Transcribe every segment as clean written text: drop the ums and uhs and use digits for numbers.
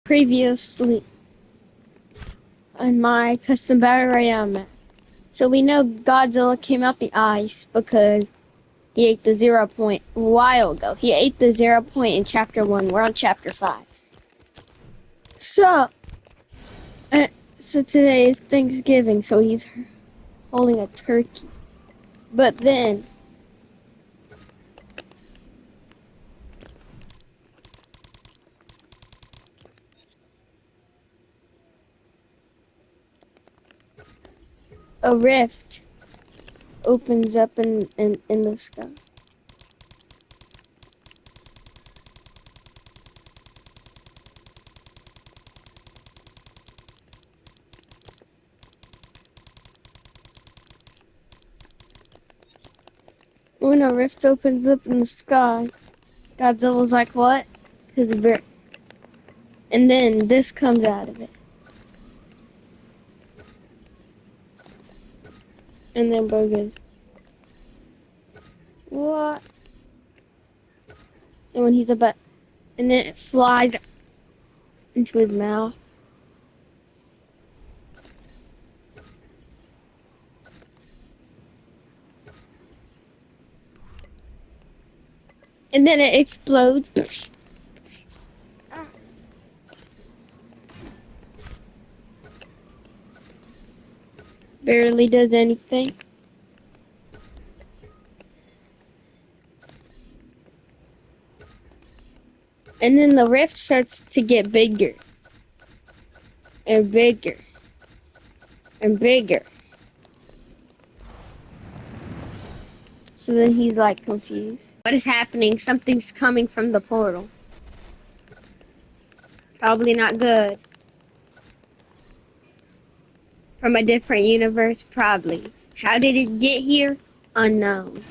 previously on my custom battle royale map. So we know Godzilla came out the ice because he ate the 0 point a while ago. He ate the 0 point in chapter 1. We're on chapter 5. So, uh, so today is Thanksgiving, so he's holding a turkey. But then a rift opens up in the sky. When a rift opens up in the sky, Godzilla's like, what? Because and then this comes out of it. And then Bo goes, what? And when he's about, and then it flies into his mouth. And then it explodes. Barely does anything. And then the rift starts to get bigger. And bigger. And bigger. So then he's like confused. What is happening? Something's coming from the portal. Probably not good. From a different universe, probably. How did it get here? Unknown.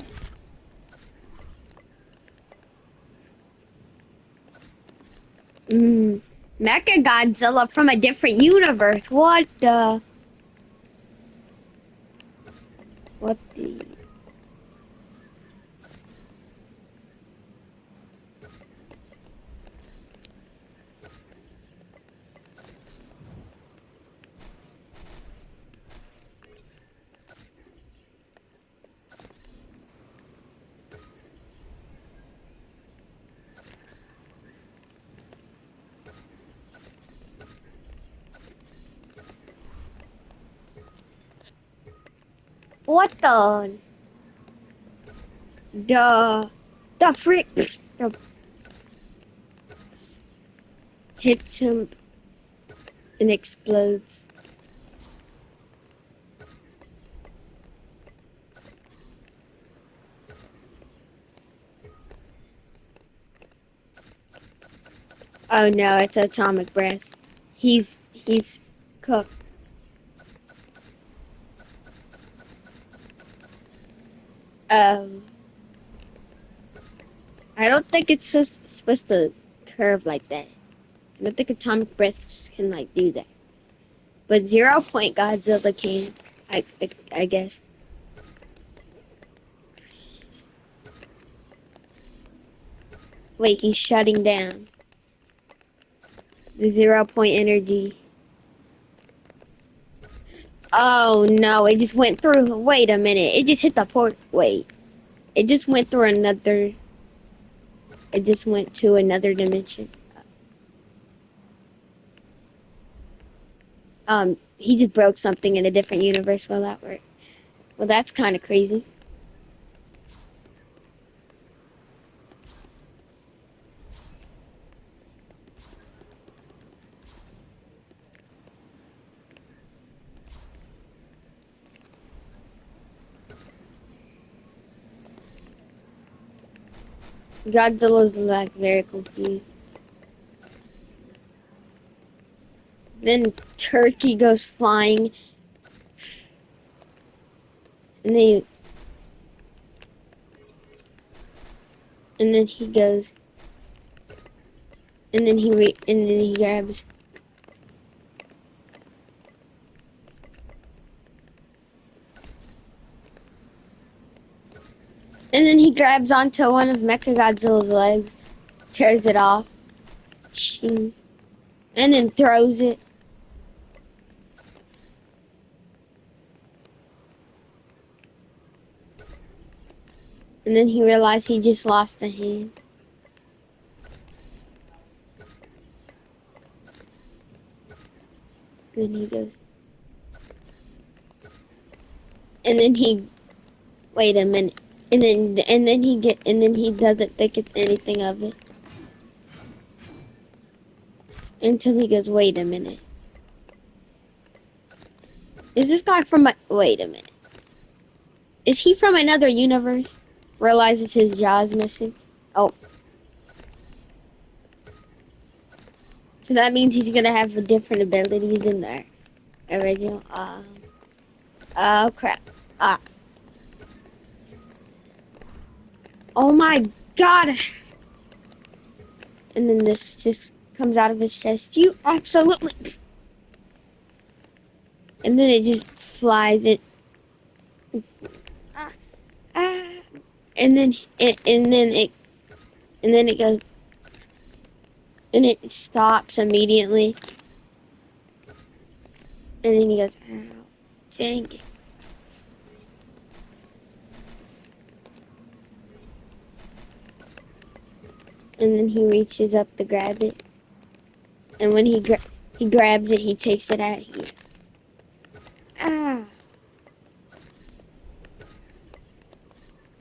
Mecha Godzilla from a different universe. What the? What the? What the? The freak. The hits him and explodes. Oh no, it's atomic breath. He's cooked. I don't think it's just supposed to curve like that. I don't think atomic breaths can like do that. But 0 point Godzilla can, I guess. Wait, he's shutting down. The 0 point energy. Oh no, it just went through. Wait a minute, it just hit the port. Wait, it just went through another. It just went to another dimension. He just broke something in a different universe while that worked. Well, that's kind of crazy. Godzilla's like very confused. Then Turkey goes flying. And then he goes. And then he grabs. And then he grabs onto one of Mechagodzilla's legs, tears it off. And and then throws it. And then he realized he just lost a hand. And then he goes, and then he, wait a minute. And then he doesn't think it's anything of it. Until he goes, wait a minute. Is this guy from wait a minute. Is he from another universe? Realizes his jaw's missing. Oh. So that means he's gonna have different abilities in the original. Oh crap. Ah. Oh my god. And then this just comes out of his chest. You absolutely. And then it just flies it. Ah. Ah. And then it goes. And it stops immediately. And then he goes, ow, dang it. And then he reaches up to grab it. And when he grabs it, he takes it out here. Ah.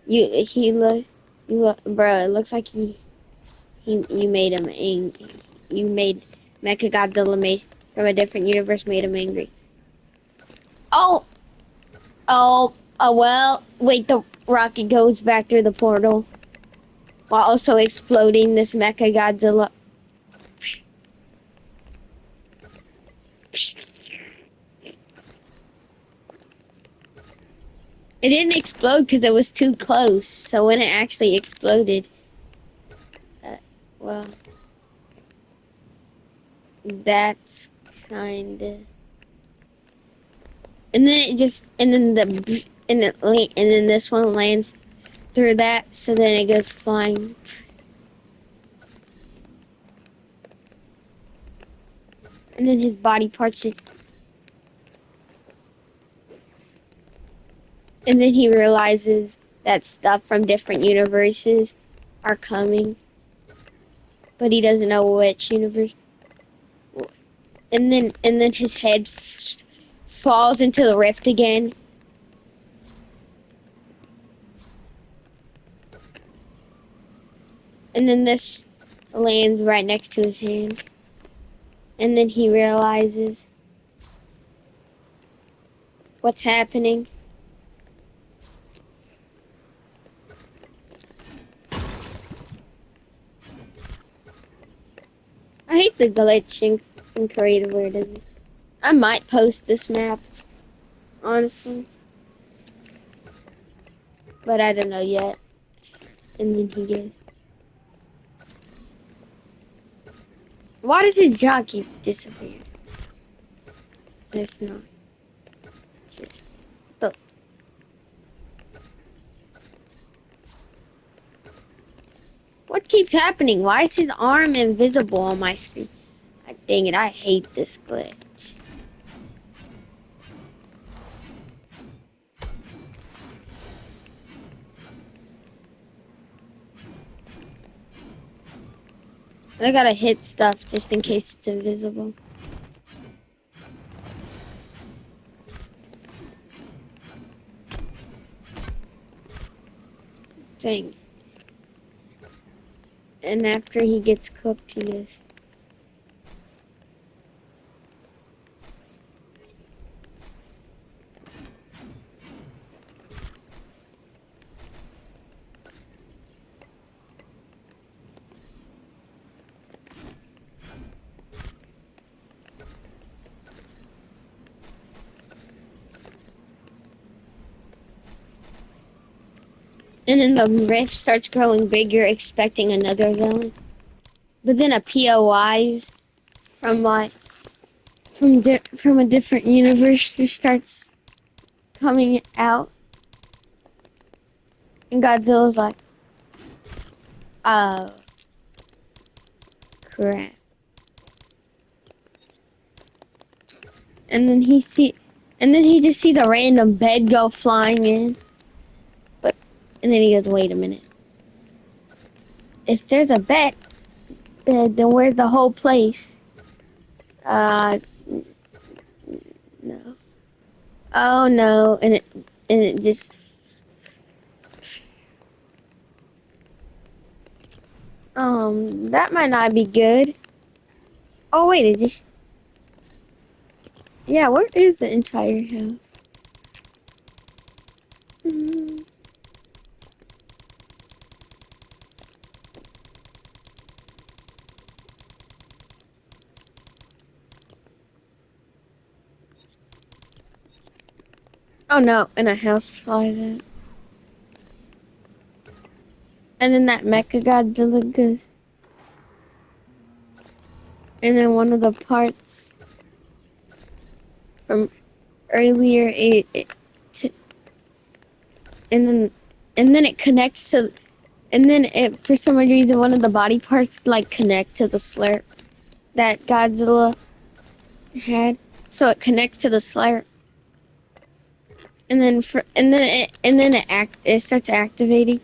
Bro, it looks like you made him angry. You made Mechagodzilla made from a different universe made him angry. Oh, well, wait, the rocket goes back through the portal while also exploding this Mechagodzilla. It didn't explode because it was too close. So when it actually exploded, well, that's kinda. And then it just, and then this one lands through that. So then it goes flying. And then his body parts just. And then he realizes that stuff from different universes are coming. But he doesn't know which universe. And then his head falls into the rift again. And then this lands right next to his hand. And then he realizes what's happening. I hate the glitch in creative where it is. I might post this map, honestly. But I don't know yet. And then he gets. Why does his jaw keep disappearing? It's not. It's just. Oh. What keeps happening? Why is his arm invisible on my screen? God dang it, I hate this glitch. I gotta hit stuff just in case it's invisible. Dang. And after he gets cooked, he is. And then the rift starts growing bigger, expecting another villain. But then a POIs from from a different universe just starts coming out, and Godzilla's like, "Oh, crap!" and then he just sees a random bed go flying in. But and then he goes, wait a minute. If there's a bed, then where's the whole place? No. Oh no, and it just that might not be good. Oh wait, it just yeah. Where is the entire house? Hmm. Oh no, and a house flies in. And then that Mecha Godzilla goes. And then one of the parts from earlier, t- and then it connects to, and then it for some reason one of the body parts like connect to the slurp that Godzilla had, so it connects to the slurp, and then it starts activating.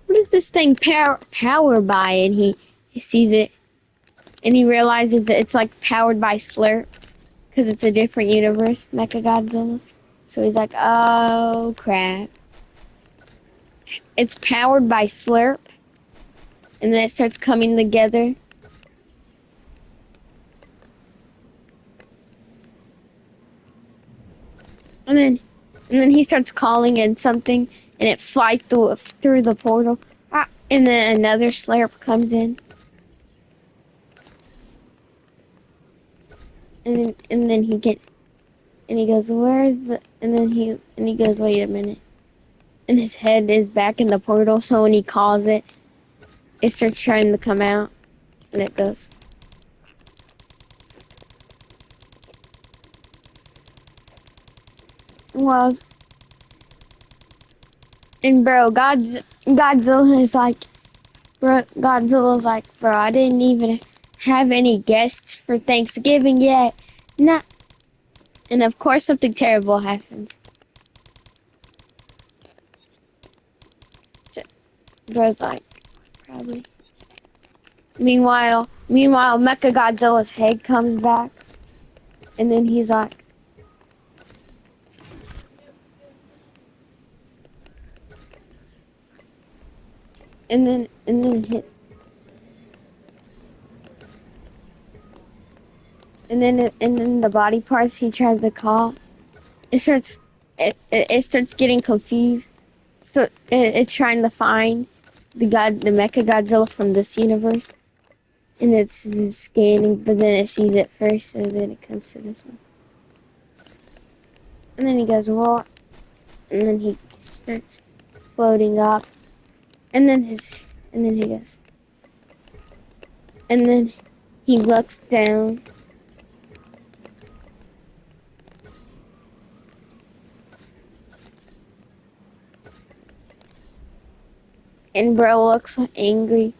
What is this thing powered by? And he sees it, and he realizes that it's like powered by slurp. Because it's a different universe, Mechagodzilla. So he's like, oh crap. It's powered by Slurp. And then it starts coming together. And then he starts calling in something. And it flies through the portal. Ah, and then another Slurp comes in. And then he goes, where's the, and he goes, wait a minute. And his head is back in the portal. So when he calls it, it starts trying to come out. And it goes. Well, and bro, Godzilla's like, bro, I didn't even have any guests for Thanksgiving yet. Nah. And of course something terrible happens. So, bro's like, probably. Meanwhile, Mecha Godzilla's head comes back. And then he's like, and then hit. And then the body parts he tries to call, it starts getting confused. So it's trying to find the Mecha Godzilla from this universe, and it's scanning, but then it sees it first, and then it comes to this one, and then he goes what? And then he starts floating up, and then he goes, and then he looks down. And bro looks angry.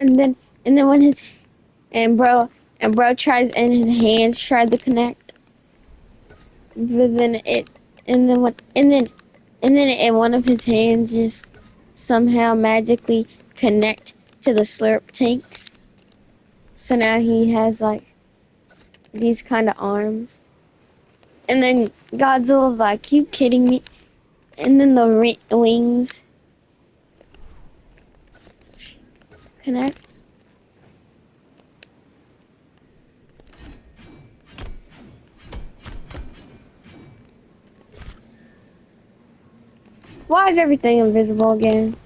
And then when his and bro tries and his hands try to connect, but then it and then what and then and one of his hands just somehow magically connect to the slurp tanks. So now he has like these kind of arms. And then Godzilla's like, "You kidding me?" And then the wings connect. Why is everything invisible again?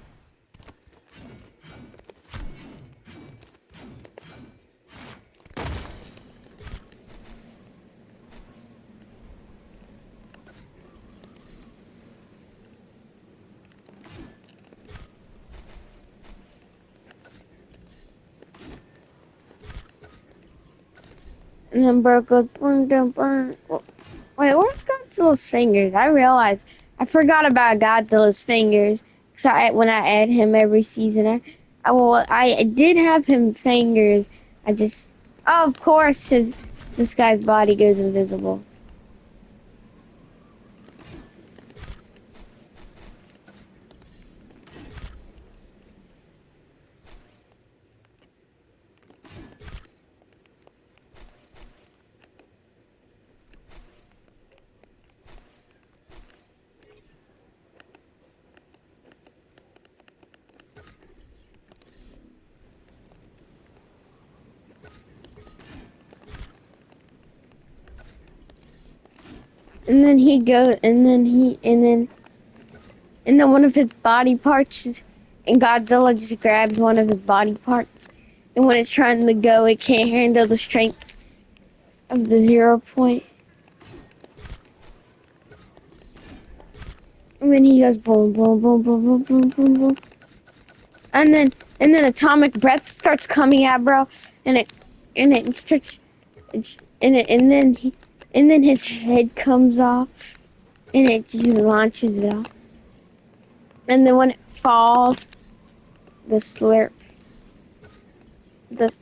And then bro goes, burn, burn, burn. Wait, where's God? Godzilla's fingers. I realized I forgot about Godzilla's fingers. Cause when I add him every season, I did have him fingers. I just of course this guy's body goes invisible. And then he goes, and then one of his body parts, and Godzilla just grabs one of his body parts. And when it's trying to go, it can't handle the strength of the 0 point. And then he goes boom, boom, boom, boom, boom, boom, boom, boom. And then atomic breath starts coming out, bro. And it starts, and then his head comes off, and it just launches it off. And then when it falls, the slurp,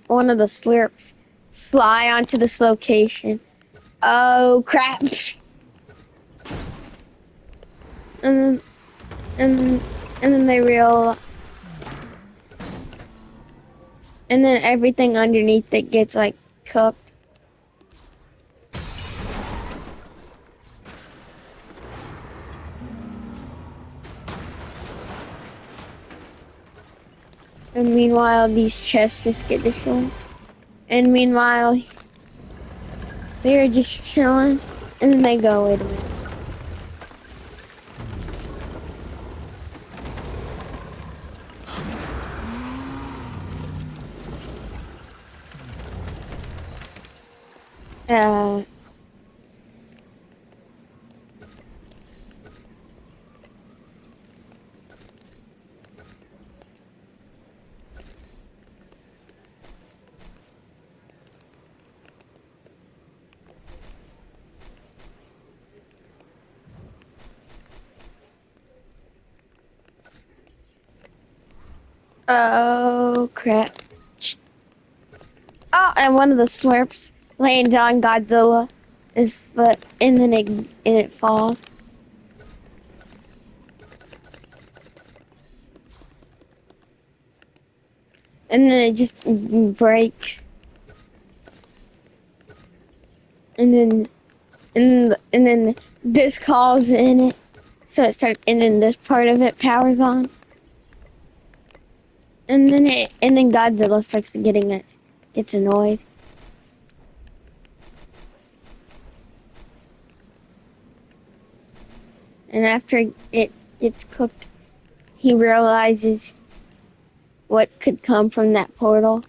one of the slurps fly onto this location. Oh crap! And then and then they real, and then everything underneath it gets like cooked. And meanwhile, these chests just get destroyed. And meanwhile, they're just chilling, and then they go, wait a minute. Oh crap. Oh, and one of the slurps lands on Godzilla's foot, and then it falls. And then it just breaks. And then this calls in it. So it starts, and then this part of it powers on. And then Godzilla starts gets annoyed. And after it gets cooked, he realizes what could come from that portal.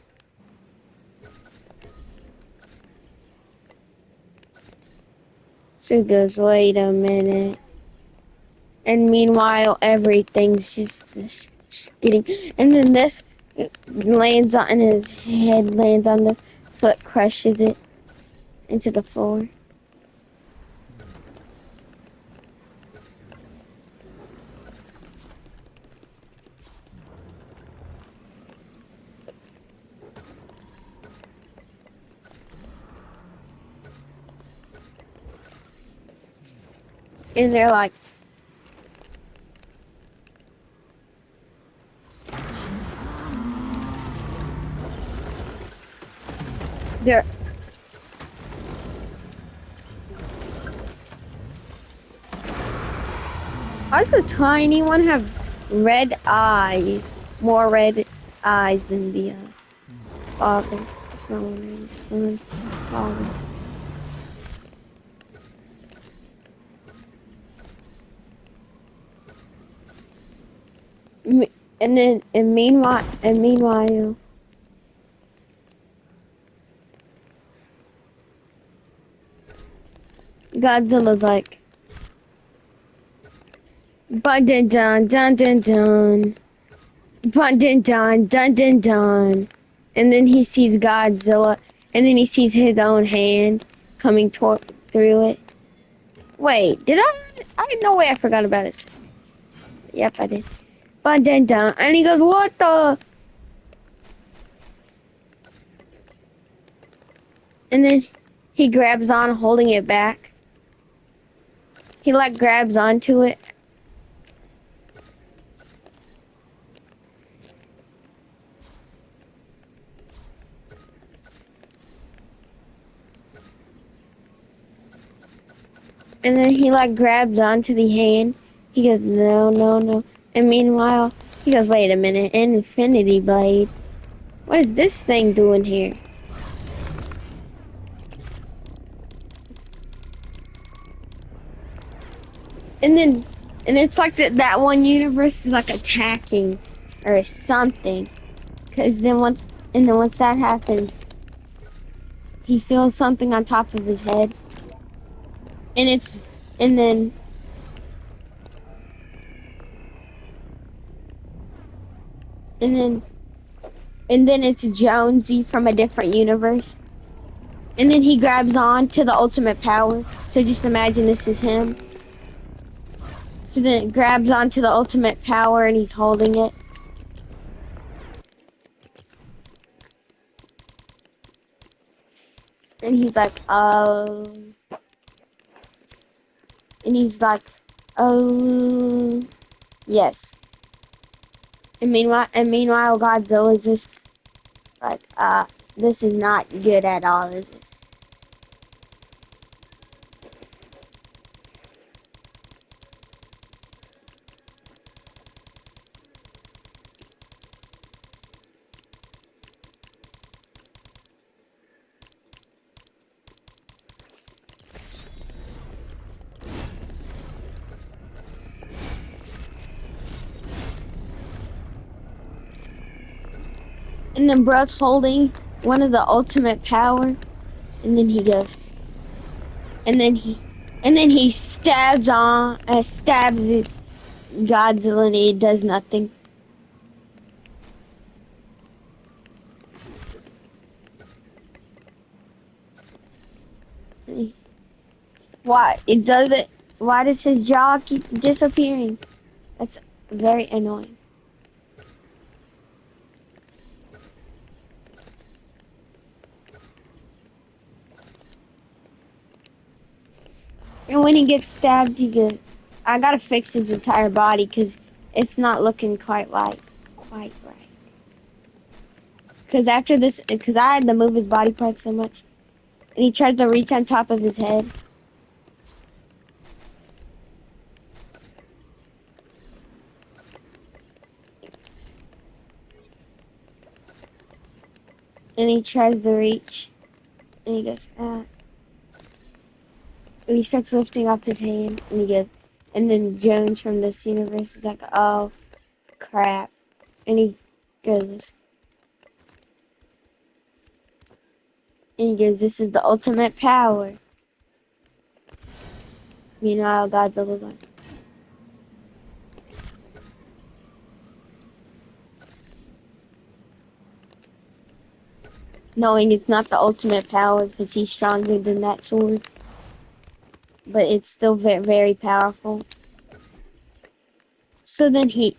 So he goes, wait a minute. And meanwhile, everything's just getting... And then this lands on... And his head lands on this, so it crushes it into the floor. And they're like... They're... Why does the tiny one have red eyes? More red eyes than the father. It's not one, the son, father. And meanwhile, Godzilla's like, dun dun dun dun dun dun, dun dun dun dun dun dun, and then he sees Godzilla, and then he sees his own hand coming through it. Wait, did I? I no way I forgot about it. Yep, I did. But then down, and he goes, "What the?" And then he grabs on, holding it back. He like grabs onto it. And then he like grabs onto the hand. He goes, "No, no, no." And meanwhile, he goes, "Wait a minute, Infinity Blade. What is this thing doing here?" And then, and it's like that one universe is like attacking or something. Cause then once that happens, he feels something on top of his head, and it's and then and then and then it's Jonesy from a different universe, and then he grabs on to the ultimate power. So just imagine this is him. So then it grabs onto the ultimate power, and he's holding it, and he's like, "Oh," and he's like, "Oh, yes." And meanwhile, Godzilla's just like, this is not good at all, is it?" And then bro's holding one of the ultimate power, and then he goes, and then he, and then he stabs it, Godzilla, and it does nothing. Why it does it? Why does his jaw keep disappearing? That's very annoying. And when he gets stabbed, he goes, "I gotta fix his entire body because it's not looking quite right." Because after this, because I had to move his body parts so much, and he tries to reach on top of his head, and he tries to reach, and he goes, ah. And he starts lifting up his hand, and he goes, and then Jones from this universe is like, "Oh, crap." And he goes, "This is the ultimate power." Meanwhile, Godzilla's like, knowing it's not the ultimate power because he's stronger than that sword, but it's still very, very powerful. So then he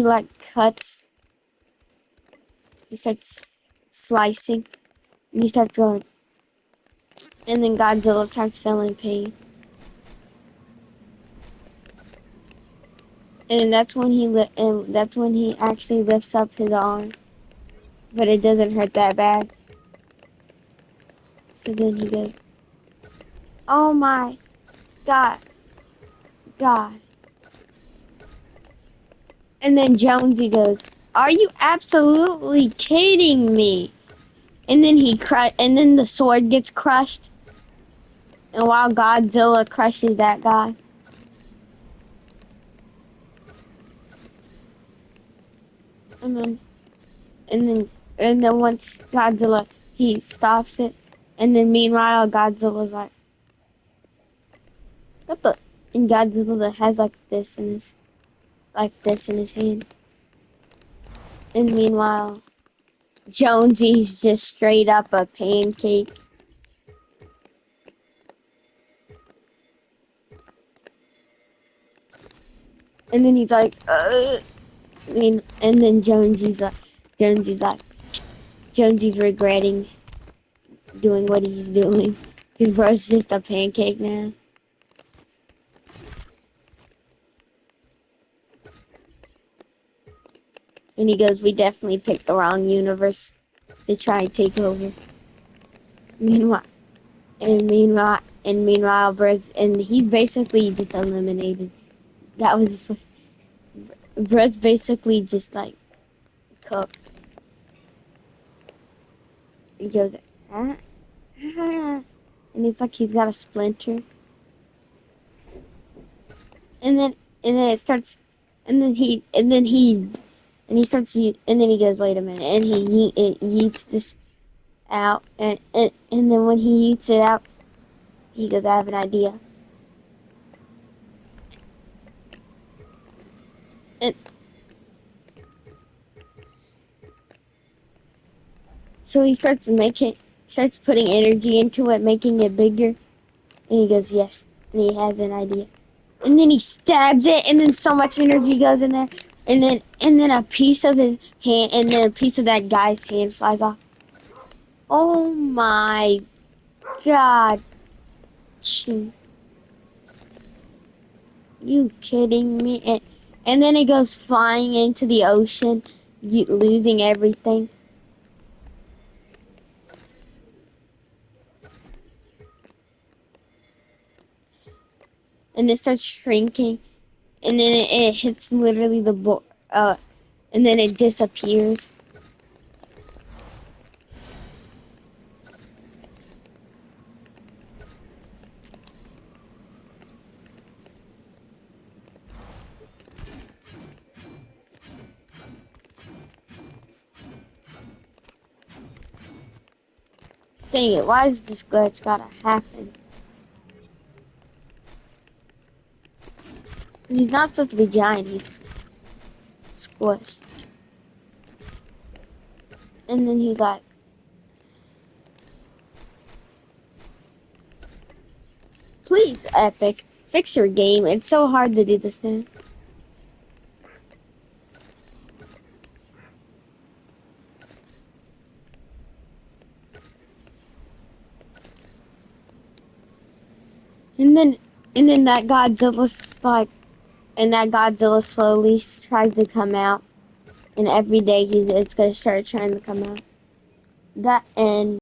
like cuts, he starts slicing, and he starts going, and then Godzilla starts feeling pain. And that's when he actually lifts up his arm, but it doesn't hurt that bad. So then he goes, "Oh my God, God!" And then Jonesy goes, "Are you absolutely kidding me?" And then and then the sword gets crushed, and while Godzilla crushes that guy, and then and then and then once Godzilla he stops it, and then meanwhile Godzilla's what the? And Godzilla has like this in his hand. And meanwhile, Jonesy's just straight up a pancake. And then he's like, I mean, and then Jonesy's like, Jonesy's regretting doing what he's doing. His bro's just a pancake now. And he goes, we definitely picked the wrong universe to try and take over. Meanwhile, meanwhile, Bro's, and he's basically just eliminated. That was just, Bro's basically just like cooked. He goes, ah, ah, and it's like he's got a splinter. And then, and then it starts, and then he starts, and then he goes, wait a minute, and it yeets this out, and then when he yeets it out, he goes, I have an idea. And so he starts putting energy into it, making it bigger, and he goes, yes, and he has an idea. And then he stabs it, and then so much energy goes in there, and then a piece of his hand, and then a piece of that guy's hand flies off. Oh my god. You kidding me? And then it goes flying into the ocean, losing everything. And it starts shrinking, and then it hits literally and then it disappears. Dang it, why is this glitch gotta happen? He's not supposed to be giant, he's squished. And then he's like, please, Epic, fix your game. It's so hard to do this now. And then, that Godzilla's like, and that Godzilla slowly tries to come out. And every day it's gonna start trying to come out. That and